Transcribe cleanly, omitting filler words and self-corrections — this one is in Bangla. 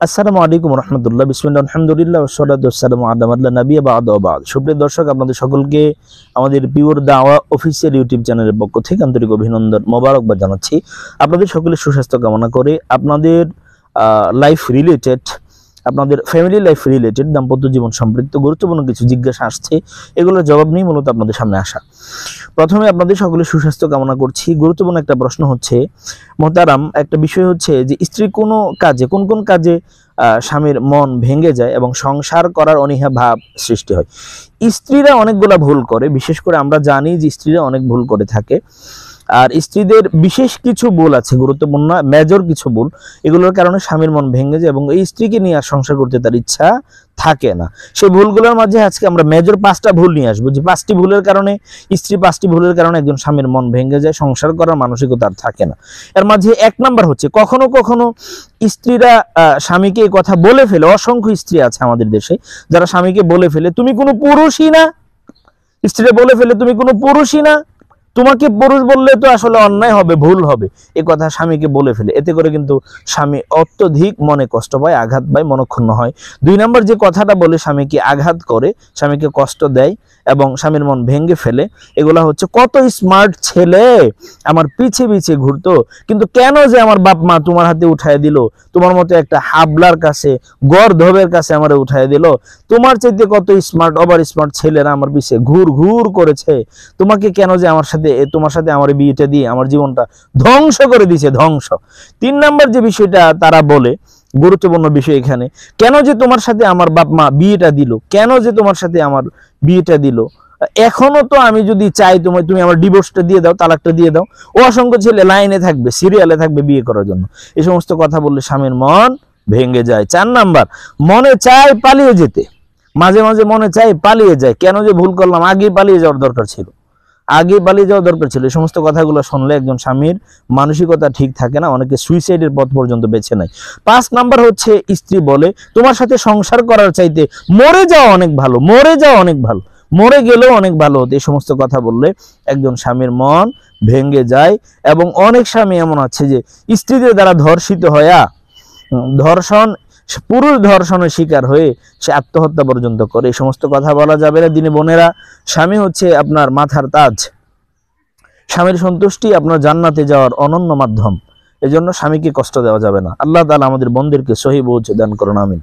আসসালামু আলাইকুম রহমতুল্লাহ, বিসমিল্লাহ, আলহামদুলিল্লাহ, ওয়াসসালাতু ওয়াসসালামু আলা মান লা নাবিয়্যা বা'দা ওয়া বা'দ। সুপ্রিয় দর্শক, আপনাদের সকলকে আমাদের পিওর দাওয়া অফিসিয়াল ইউটিউব চ্যানেলের পক্ষ থেকে আন্তরিক অভিনন্দন, মোবারকবাদ জানাচ্ছি। আপনাদের সকলের সুস্বাস্থ্য কামনা করে আপনাদের লাইফ রিলেটেড, আপনাদের ফ্যামিলি লাইফ রিলেটেড, দাম্পত্য জীবন সম্পৃক্ত গুরুত্বপূর্ণ কিছু জিজ্ঞাসা আসছে, এগুলোর জবাব নিয়ে মূলত আপনাদের সামনে আসা। প্রথমে আপনাদের সকলের সুস্বাস্থ্য কামনা করছি। গুরুত্বপূর্ণ একটা প্রশ্ন হচ্ছে, মোহতারাম, একটা বিষয় হচ্ছে যে স্ত্রী কোনো কাজে, কোন কোন কাজে স্বামীর মন ভেঙে যায় এবং সংসার করার অনীহা ভাব সৃষ্টি হয়। স্ত্রীরা অনেকগুলা ভুল করে, বিশেষ করে আমরা জানি যে স্ত্রীরা অনেক ভুল করে থাকে। আর স্ত্রীদের বিশেষ কিছু ভুল আছে, গুরুত্বপূর্ণ মেজর কিছু ভুল, এগুলোর কারণে স্বামীর মন ভেঙে যায় এবং এই স্ত্রীকে নিয়ে আর সংসার করতে তার ইচ্ছা থাকে না। সেই ভুলগুলোর মাঝে আজকে আমরা মেজর 5টা ভুল নিয়ে আসবো, যে 5টি ভুলের কারণে স্ত্রী, 5টি ভুলের কারণে একজন স্বামীর মন ভেঙে যায়, সংসার করার মানসিকতা আর থাকে না। এর মাঝে 1 নাম্বার হচ্ছে, কখনো কখনো স্ত্রীরা স্বামীকে এই কথা বলে ফেলে। অসংখ্য স্ত্রী আছে আমাদের দেশে যারা স্বামীকে বলে ফেলে, তুমি কোনো পুরুষই না। স্ত্রীরা বলে ফেলে, তুমি কোনো পুরুষই না, তোমাকে পুরুষ বললে তো আসলে অন্যায় হবে, ভুল হবে, এ কথা স্বামীকে বলে ফেলে। এতে করে কিন্তু স্বামী অত্যধিক মনে কষ্ট পায়, আঘাত পায়, মনক্ষুণ্ণ হয়। 2 নাম্বার যে কথাটা বলে স্বামীকে আঘাত করে, স্বামীকে কষ্ট দেয় এবং স্বামীর মন ভেঙে ফেলে, এগুলা হচ্ছে, কত স্মার্ট ছেলে আমার পিছে পিছে ঘুরতো, কিন্তু কেন যে আমার বাপ মা তোমার হাতে উঠায় দিল, তোমার মতো একটা হাবলার কাছে, গর্ধবের কাছে আমার উঠায় দিল, তোমার চাইতে কত স্মার্ট, ওভার স্মার্ট ছেলেরা আমার পিছে ঘুর ঘুর করেছে, তোমাকে কেন যে তোমার সাথে আমার বিয়েটা দিয়ে আমার জীবনটা ধ্বংস করে দিয়েছে, ধ্বংস। 3 নাম্বার যে বিষয়টা তারা বলে, গুরুত্বপূর্ণ বিষয় এখানে, কেন যে তোমার সাথে আমার বাপ মা বিয়েটা দিল, কেন যে তোমার সাথে আমার বিয়েটা দিল, এখনো তো আমি যদি চাই তুমি আমার ডিভোর্সটা দিয়ে দাও, তালাকটা দিয়ে দাও। ও অসংখ্য ছেলে লাইনে থাকবে, সিরিয়ালে থাকবে বিয়ে করার জন্য। এই সমস্ত কথা বললে স্বামীর মন ভেঙে যায়। 4 নাম্বার, মনে চায় পালিয়ে যেতে, মাঝে মাঝে মনে চায় পালিয়ে যায়, কেন যে ভুল করলাম, আগে পালিয়ে যাওয়ার দরকার ছিল, আগে পালিয়ে যাওয়া দরকার ছিল। এই সমস্ত কথাগুলো শুনলে একজন স্বামীর মানসিকতা ঠিক থাকে না, অনেকে সুইসাইডের পথ পর্যন্ত বেছে নেয়। 5 নাম্বার হচ্ছে, স্ত্রী বলে তোমার সাথে সংসার করার চাইতে মরে যাওয়া অনেক ভালো, মরে যাওয়া অনেক ভালো, মরে গেলেও অনেক ভালো হতো। এই সমস্ত কথা বললে একজন স্বামীর মন ভেঙে যায়। এবং অনেক স্বামী এমন আছে যে স্ত্রীদের দ্বারা ধর্ষিত হয়ে, পুরুষ ধর্ষণের শিকার হয়ে সে আত্মহত্যা পর্যন্ত করে। এই সমস্ত কথা বলা যাবে না। দিনে বোনেরা, স্বামী হচ্ছে আপনার মাথার তাজ, স্বামীর সন্তুষ্টি আপনার জান্নাতে যাওয়ার অনন্য মাধ্যম। এজন্য স্বামীকে কষ্ট দেওয়া যাবে না। আল্লাহ তাআলা আমাদের বোনদেরকে সহিহ বুঝ দান করুন, আমিন।